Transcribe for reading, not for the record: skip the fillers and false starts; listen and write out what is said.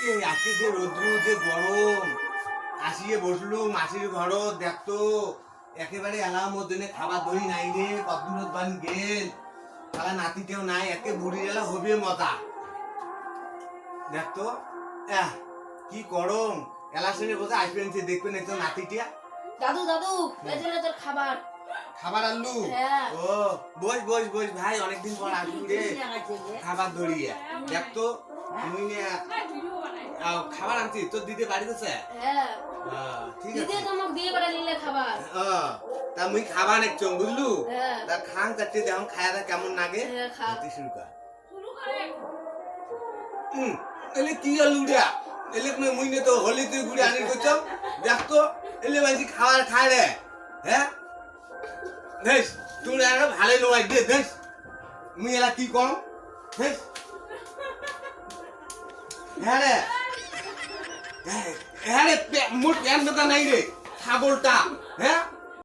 আজকে যে রৌদ্র যে গরম আসিয়ে বসলু মাসির ঘর দেখতো একেবারে এলার মধ্যে খাবার দই নাই রে কতদূর বান গেল তারা নাতিতেও নাই একে বুড়ি এলা হবে মতা দেখতো কি গরম এলা শুনে বসে আসবেন দেখবেন একটু নাতিটিয়া দাদু দাদু এজন্য তোর খাবার খাবার আনলু ও বস বস বস ভাই অনেকদিন পর আসলু রে খাবার ধরিয়ে দেখতো তুমি খাবার আনছি তোর দিদি বাড়িতে আছে ঠিক আছে দিদি তোমাকে দিয়ে করে নিলে খাবার তা মুই খাবার একচং বুঝলু তা খান চারটে দেখুন খায়াটা কেমন লাগে খাইতে শুরু কর এলে কি আলু রে এলে মুই নে তো হলি তুই গুড়ি আনি কইছ দেখতো এলে মাঝি খাবার খায় রে হ্যাঁ দেখ তুই আর ভালো নয় দে দেখ মুই এলা কি কম দেখ হ্যাঁ রে হ্যাঁ রে মোট প্যান দোকান নাই রে ছাগলটা হ্যাঁ